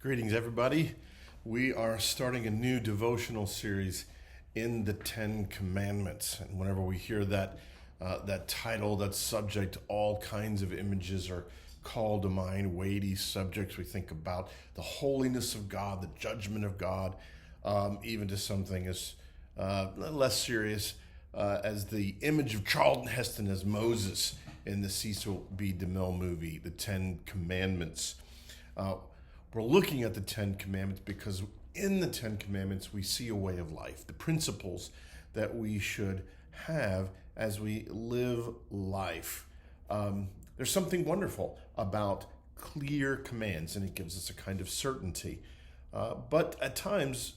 Greetings, everybody. We are starting a new devotional series in the Ten Commandments. And whenever we hear that title, that subject, all kinds of images are called to mind, weighty subjects. We think about the holiness of God, the judgment of God, even to something as less serious as the image of Charlton Heston as Moses in the Cecil B. DeMille movie, The Ten Commandments. We're looking at the Ten Commandments because in the Ten Commandments we see a way of life, the principles that we should have as we live life. There's something wonderful about clear commands, and it gives us a kind of certainty. But at times,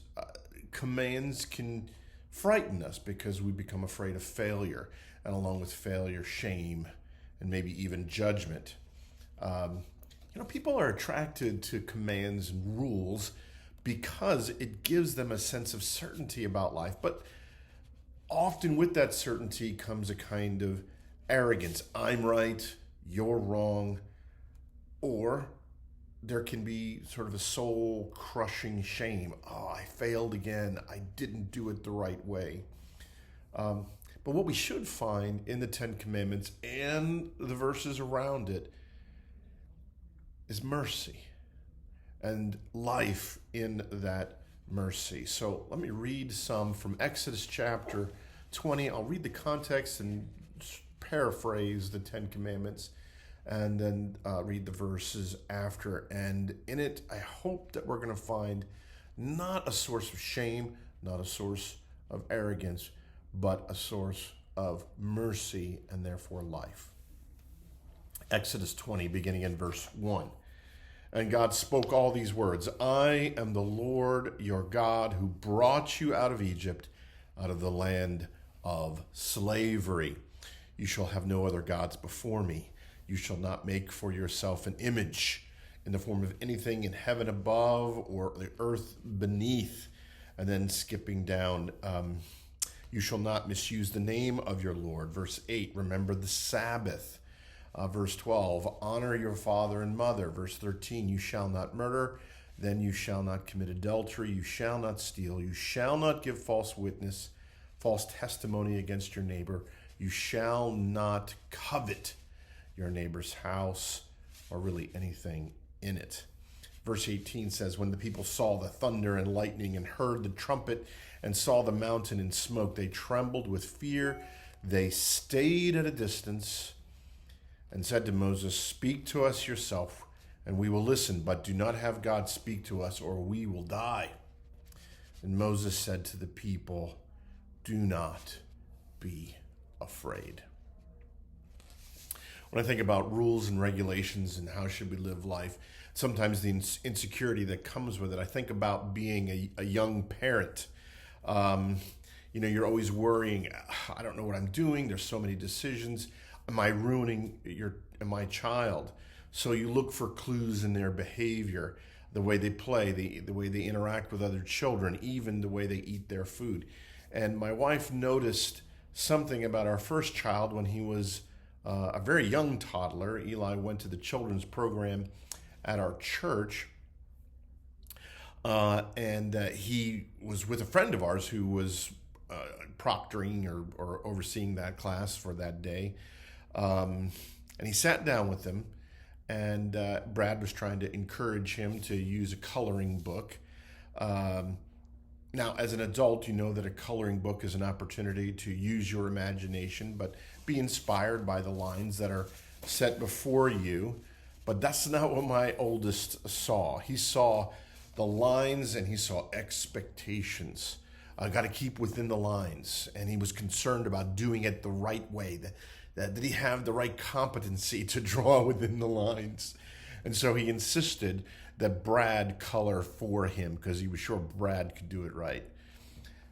commands can frighten us because we become afraid of failure, and along with failure, shame, and maybe even judgment. People are attracted to commands and rules because it gives them a sense of certainty about life. But often with that certainty comes a kind of arrogance. I'm right, you're wrong. Or there can be sort of a soul-crushing shame. Oh, I failed again. I didn't do it the right way. But what we should find in the Ten Commandments and the verses around it is mercy and life in that mercy. So let me read some from Exodus chapter 20. I'll read the context and paraphrase the Ten Commandments and then read the verses after. And in it, I hope that we're going to find not a source of shame, not a source of arrogance, but a source of mercy and therefore life. Exodus 20, beginning in verse 1. And God spoke all these words, I am the Lord your God who brought you out of Egypt, out of the land of slavery. You shall have no other gods before me. You shall not make for yourself an image in the form of anything in heaven above or the earth beneath. And then skipping down, you shall not misuse the name of your Lord. Verse 8, remember the Sabbath. Verse 12, honor your father and mother. Verse 13, you shall not murder. Then you shall not commit adultery. You shall not steal. You shall not give false witness, false testimony against your neighbor. You shall not covet your neighbor's house or really anything in it. Verse 18 says, when the people saw the thunder and lightning and heard the trumpet and saw the mountain in smoke, they trembled with fear. They stayed at a distance and said to Moses, speak to us yourself, and we will listen, but do not have God speak to us, or we will die. And Moses said to the people, do not be afraid. When I think about rules and regulations and how should we live life, sometimes the insecurity that comes with it, I think about being a young parent. You're always worrying, I don't know what I'm doing, there's so many decisions. Am I ruining my child? So you look for clues in their behavior, the way they play, the way they interact with other children, even the way they eat their food. And my wife noticed something about our first child when he was a very young toddler. Eli went to the children's program at our church, and he was with a friend of ours who was proctoring or overseeing that class for that day. And he sat down with them, and Brad was trying to encourage him to use a coloring book. Now, as an adult, you know that a coloring book is an opportunity to use your imagination, but be inspired by the lines that are set before you. But that's not what my oldest saw. He saw the lines and he saw expectations. I got to keep within the lines, and he was concerned about doing it the right way. Did he have the right competency to draw within the lines? And so he insisted that Brad color for him because he was sure Brad could do it right.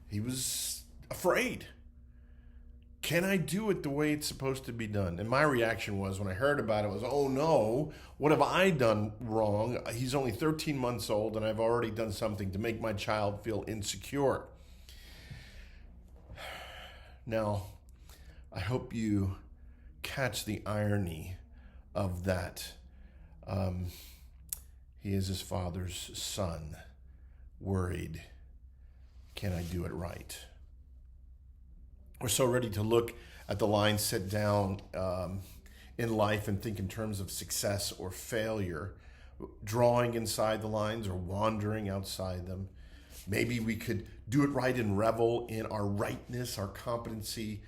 He was afraid. Can I do it the way it's supposed to be done? And my reaction was, when I heard about it, was, oh no, what have I done wrong? He's only 13 months old and I've already done something to make my child feel insecure. Now, I hope you catch the irony of that. He is his father's son, worried, can I do it right? We're so ready to look at the line set down in life and think in terms of success or failure, drawing inside the lines or wandering outside them. Maybe we could do it right and revel in our rightness, our competency,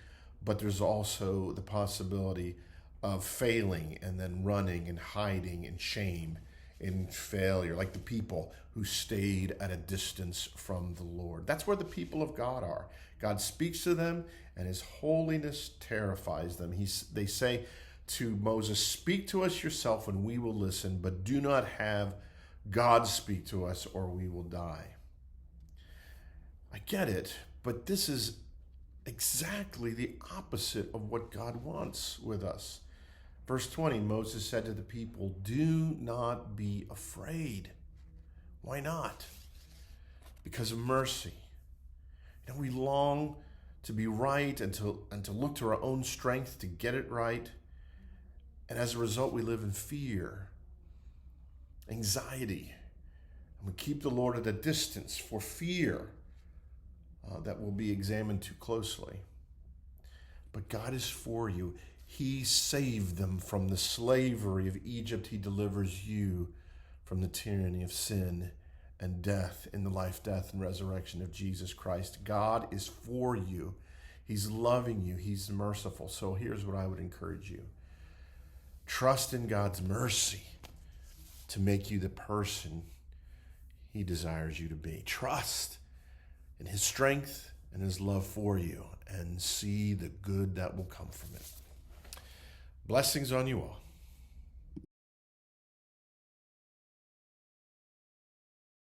but there's also the possibility of failing and then running and hiding in shame, in failure, like the people who stayed at a distance from the Lord. That's where the people of God are. God speaks to them, and his holiness terrifies them. They say to Moses, "Speak to us yourself, and we will listen, but do not have God speak to us, or we will die." I get it, but this is exactly the opposite of what God wants with us. Verse 20, Moses said to the people, "Do not be afraid." Why not? Because of mercy. We long to be right and to look to our own strength to get it right. And as a result, we live in fear, anxiety, and we keep the Lord at a distance for fear that will be examined too closely. But God is for you. He saved them from the slavery of Egypt. He delivers you from the tyranny of sin and death in the life, death, and resurrection of Jesus Christ. God is for you. He's loving you. He's merciful. So here's what I would encourage you. Trust in God's mercy to make you the person he desires you to be. Trust in his strength and his love for you, and see the good that will come from it. Blessings on you all.